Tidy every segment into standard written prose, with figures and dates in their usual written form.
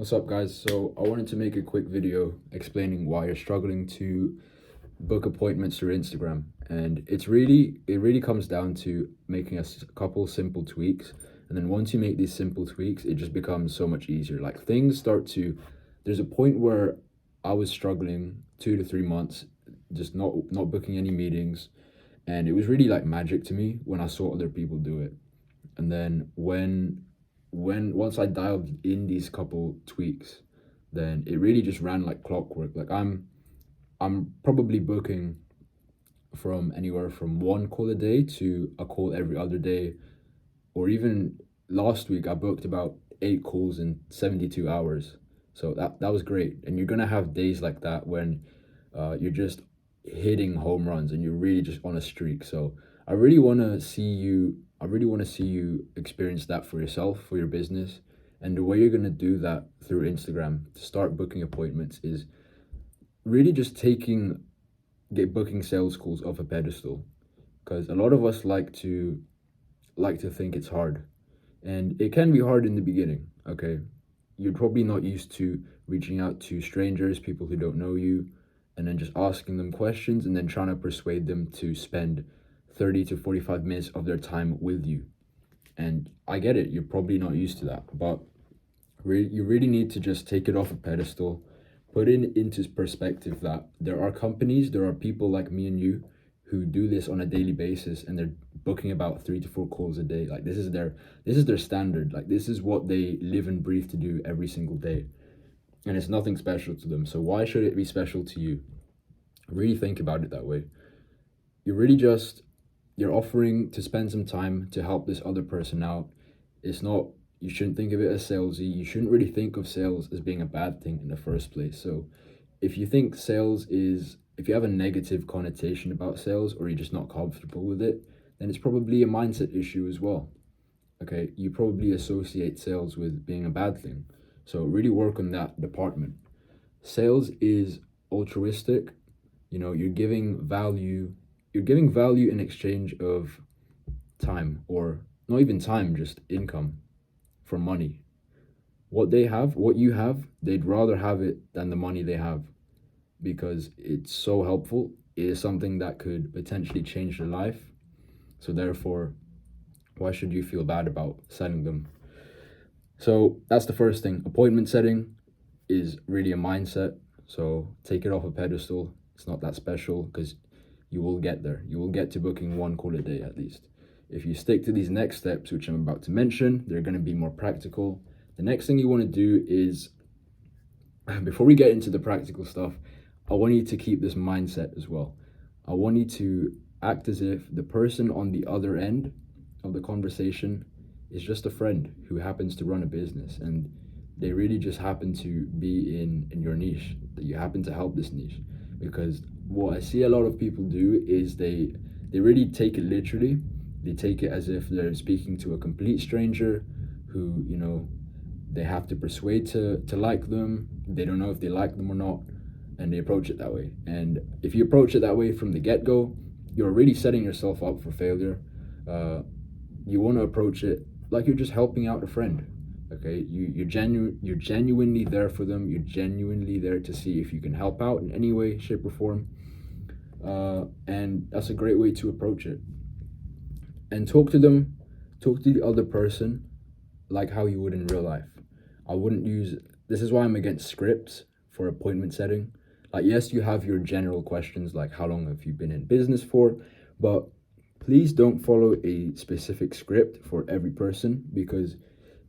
What's up, guys? So I wanted to make a quick video explaining why you're struggling to book appointments through Instagram. And it really comes down to making a couple simple tweaks. And then once you make these simple tweaks, it just becomes so much easier. Like there's a point where I was struggling 2 to 3 months, just not booking any meetings. And it was really like magic to me when I saw other people do it. And then when once I dialed in these couple tweaks, then it really just ran like clockwork. Like I'm probably booking from anywhere from one call a day to a call every other day, or even last week I booked about 8 calls in 72 hours. So that was great. And you're gonna have days like that when you're just hitting home runs and you're really just on a streak. So I really want to see you experience that for yourself, for your business. And the way you're going to do that through Instagram to start booking appointments is really just get booking sales calls off a pedestal, because a lot of us like to think it's hard, and it can be hard in the beginning. Okay, you're probably not used to reaching out to strangers, people who don't know you, and then just asking them questions and then trying to persuade them to spend 30 to 45 minutes of their time with you. And I get it, you're probably not used to that, but you really need to just take it off a pedestal, put it into perspective that there are people like me and you who do this on a daily basis, and they're booking about 3 to 4 calls a day. Like this is their standard. Like this is what they live and breathe to do every single day. And it's nothing special to them. So why should it be special to you? Really think about it that way. You're really just you're offering to spend some time to help this other person out. It's not You shouldn't think of it as salesy. You shouldn't really think of sales as being a bad thing in the first place. So if you have a negative connotation about sales, or you're just not comfortable with it, then it's probably a mindset issue as well. Okay, you probably associate sales with being a bad thing. So really work on that department. Sales is altruistic. You're giving value in exchange of time, or not even time, just income for money. What you have, they'd rather have it than the money they have, because it's so helpful. It is something that could potentially change their life. So therefore, why should you feel bad about selling them? So that's the first thing. Appointment setting is really a mindset. So take it off a pedestal. It's not that special, because you will get there. You will get to booking one call a day at least. If you stick to these next steps, which I'm about to mention, they're going to be more practical. The next thing you want to do is, before we get into the practical stuff, I want you to keep this mindset as well. I want you to act as if the person on the other end of the conversation is just a friend who happens to run a business, and they really just happen to be in your niche, that you happen to help this niche. Because what I see a lot of people do is they really take it literally. They take it as if they're speaking to a complete stranger who, they have to persuade to like them. They don't know if they like them or not, and they approach it that way. And if you approach it that way from the get-go, you're really setting yourself up for failure. You want to approach it like you're just helping out a friend. Okay, you're genuinely there for them. You're genuinely there to see if you can help out in any way, shape, or form. And that's a great way to approach it. And talk to the other person like how you would in real life. This is why I'm against scripts for appointment setting. Like, yes, you have your general questions like how long have you been in business for, but please don't follow a specific script for every person, because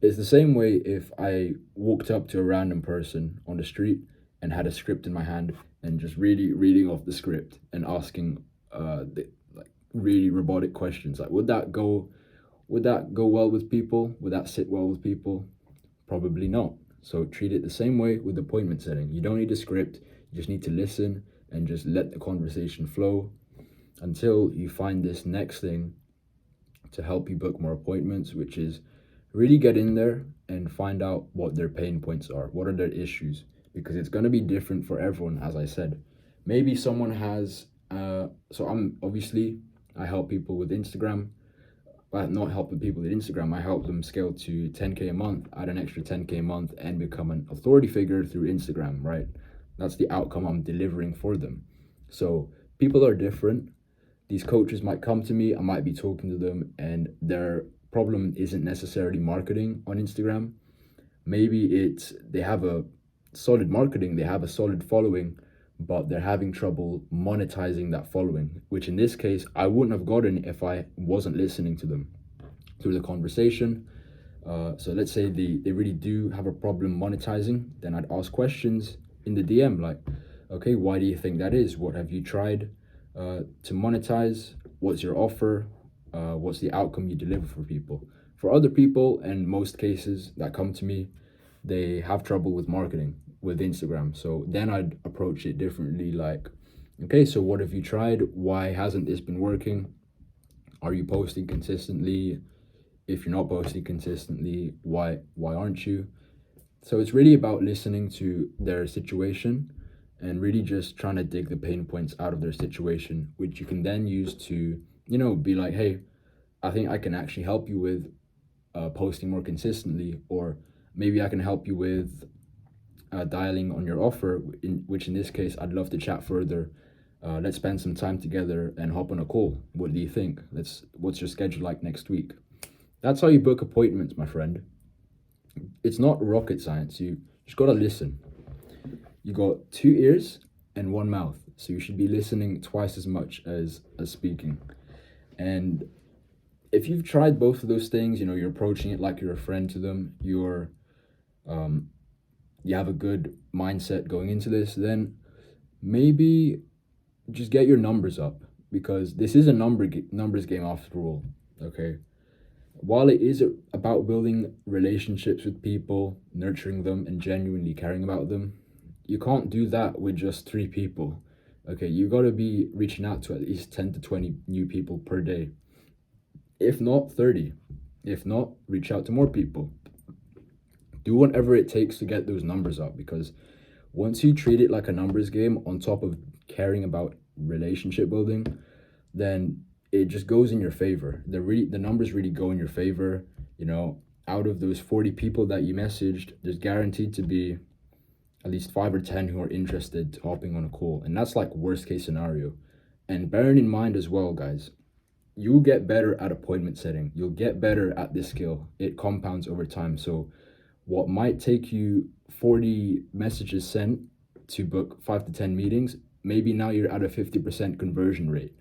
it's the same way if I walked up to a random person on the street and had a script in my hand and just really reading off the script and asking really robotic questions. Like, would that go well with people? Would that sit well with people? Probably not. So treat it the same way with appointment setting. You don't need a script. You just need to listen and just let the conversation flow until you find this next thing to help you book more appointments, which is really get in there and find out what their pain points are. What are their issues? Because it's going to be different for everyone, as I said. Maybe someone has I help people with Instagram. not helping people at Instagram. I help them scale to 10K a month, add an extra 10K a month, and become an authority figure through Instagram, right? That's the outcome I'm delivering for them. So people are different. These coaches might come to me, I might be talking to them, and their problem isn't necessarily marketing on Instagram. Maybe it's they have a solid marketing, they have a solid following, but they're having trouble monetizing that following, which in this case, I wouldn't have gotten if I wasn't listening to them through the conversation. So let's say they really do have a problem monetizing, then I'd ask questions in the DM like, okay, why do you think that is? What have you tried to monetize? What's your offer? What's the outcome you deliver for people? For other people, and most cases that come to me, they have trouble with marketing with Instagram. So then I'd approach it differently like, okay, so what have you tried? Why hasn't this been working? Are you posting consistently? If you're not posting consistently, why aren't you? So it's really about listening to their situation and really just trying to dig the pain points out of their situation, which you can then use to, be like, hey, I think I can actually help you with posting more consistently, or maybe I can help you with dialing on your offer, which in this case, I'd love to chat further. Let's spend some time together and hop on a call. What do you think? What's your schedule like next week? That's how you book appointments, my friend. It's not rocket science. You just gotta listen. You got 2 ears and 1 mouth, so you should be listening twice as much as speaking. And if you've tried both of those things, you're approaching it like you're a friend to them, you have a good mindset going into this, then maybe just get your numbers up, because this is a numbers game after all, okay? While it is about building relationships with people, nurturing them, and genuinely caring about them, you can't do that with just 3 people, okay? You got to be reaching out to at least 10 to 20 new people per day. If not 30, if not, reach out to more people. Do whatever it takes to get those numbers up, because once you treat it like a numbers game on top of caring about relationship building, then it just goes in your favor. The numbers really go in your favor. Out of those 40 people that you messaged, there's guaranteed to be at least 5 or 10 who are interested hopping on a call. And that's like worst case scenario. And bearing in mind as well, guys, you'll get better at appointment setting. You'll get better at this skill. It compounds over time. So what might take you 40 messages sent to book 5 to 10 meetings, maybe now you're at a 50% conversion rate.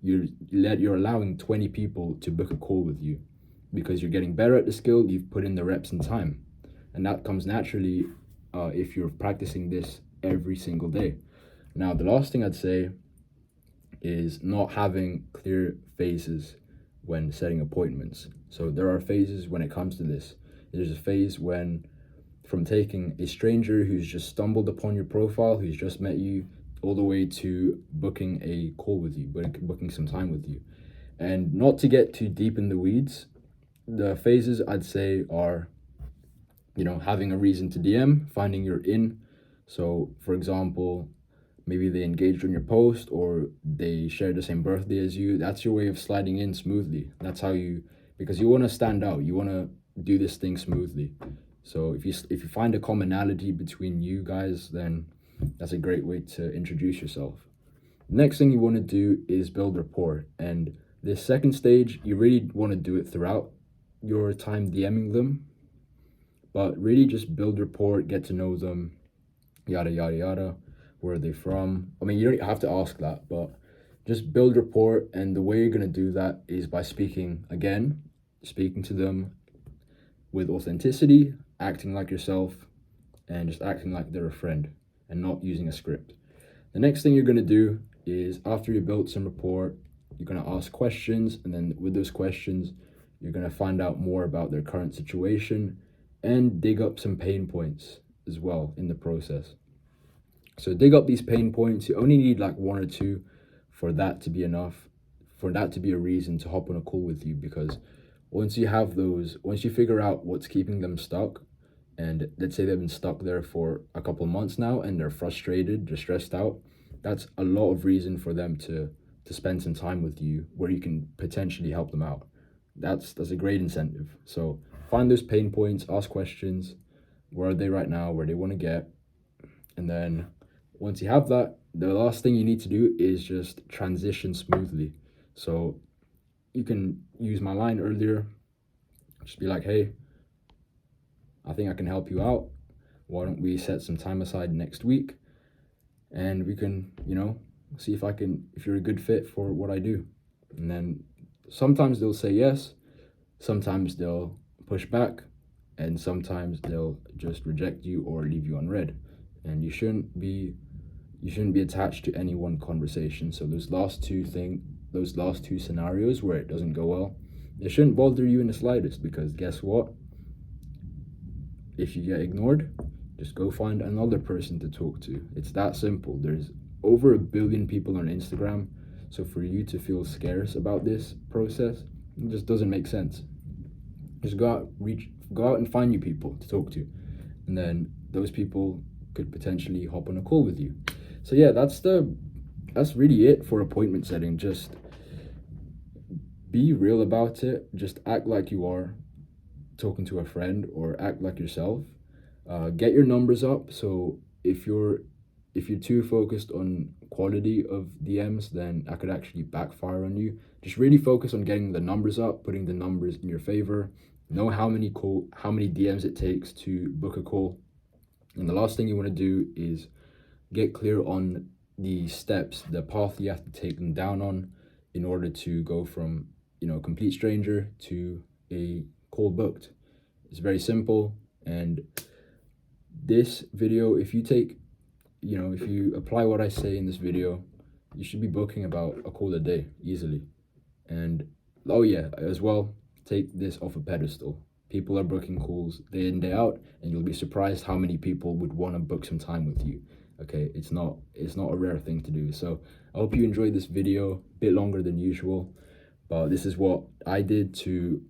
You're allowing 20 people to book a call with you because you're getting better at the skill. You've put in the reps and time, and that comes naturally if you're practicing this every single day. Now, the last thing I'd say is not having clear phases when setting appointments. So there are phases when it comes to this. There's a phase when, from taking a stranger who's just stumbled upon your profile, who's just met you, all the way to booking a call with you, booking some time with you. And not to get too deep in the weeds, the phases I'd say are, having a reason to DM, finding your in. So for example, maybe they engaged on your post or they shared the same birthday as you. That's your way of sliding in smoothly. That's how because you want to stand out. You want to do this thing smoothly. So if you find a commonality between you guys, then that's a great way to introduce yourself. Next thing you want to do is build rapport. And this second stage, you really want to do it throughout your time DMing them, but really just build rapport, get to know them, yada, yada, yada. Where are they from? I mean, you don't have to ask that, but just build rapport. And the way you're going to do that is by speaking to them with authenticity, acting like yourself, and just acting like they're a friend and not using a script. The next thing you're going to do is, after you build some rapport, you're going to ask questions, and then with those questions, you're going to find out more about their current situation and dig up some pain points as well in the process. So dig up these pain points. You only need like 1 or 2 for that to be enough, for that to be a reason to hop on a call with you, because once you figure out what's keeping them stuck, and let's say they've been stuck there for a couple months now and they're frustrated, they're stressed out, that's a lot of reason for them to spend some time with you where you can potentially help them out. That's a great incentive. So find those pain points, ask questions. Where are they right now? Where they want to get? And then once you have that, the last thing you need to do is just transition smoothly. So you can use my line earlier, just be like, hey, I think I can help you out. Why don't we set some time aside next week and we can, see if you're a good fit for what I do. And then sometimes they'll say yes, sometimes they'll push back, and sometimes they'll just reject you or leave you unread. And you shouldn't be attached to any one conversation. So those last two scenarios where it doesn't go well, it shouldn't bother you in the slightest, because guess what? If you get ignored, just go find another person to talk to. It's that simple. There's over 1 billion people on Instagram. So for you to feel scarce about this process, it just doesn't make sense. Just go out and find new people to talk to. And then those people could potentially hop on a call with you. So yeah, that's really it for appointment setting. Just be real about it. Just act like you are talking to a friend, or act like yourself. Get your numbers up. So if you're too focused on quality of DMs, then that could actually backfire on you. Just really focus on getting the numbers up, putting the numbers in your favor. Know how many DMs it takes to book a call. And the last thing you want to do is get clear on the steps, the path you have to take them down on in order to go from, a complete stranger to a call booked. It's very simple. And this video, if you apply what I say in this video, you should be booking about a call a day easily. And oh yeah, as well, take this off a pedestal. People are booking calls day in, day out, and you'll be surprised how many people would want to book some time with you. Okay, it's not a rare thing to do. So I hope you enjoyed this video, a bit longer than usual, but this is what I did to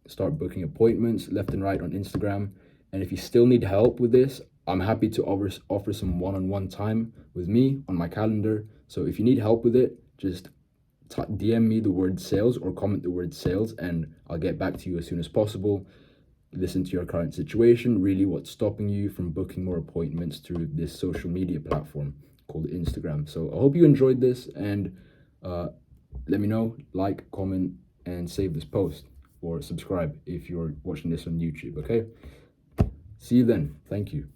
start booking appointments left and right on Instagram. And if you still need help with this, I'm happy to offer some one-on-one time with me on my calendar. So if you need help with it, just DM me the word sales or comment the word sales, and I'll get back to you as soon as possible. Listen to your current situation, really what's stopping you from booking more appointments through this social media platform called Instagram. So I hope you enjoyed this, and let me know, like, comment, and save this post, or subscribe if you're watching this on YouTube, okay? See you then. Thank you.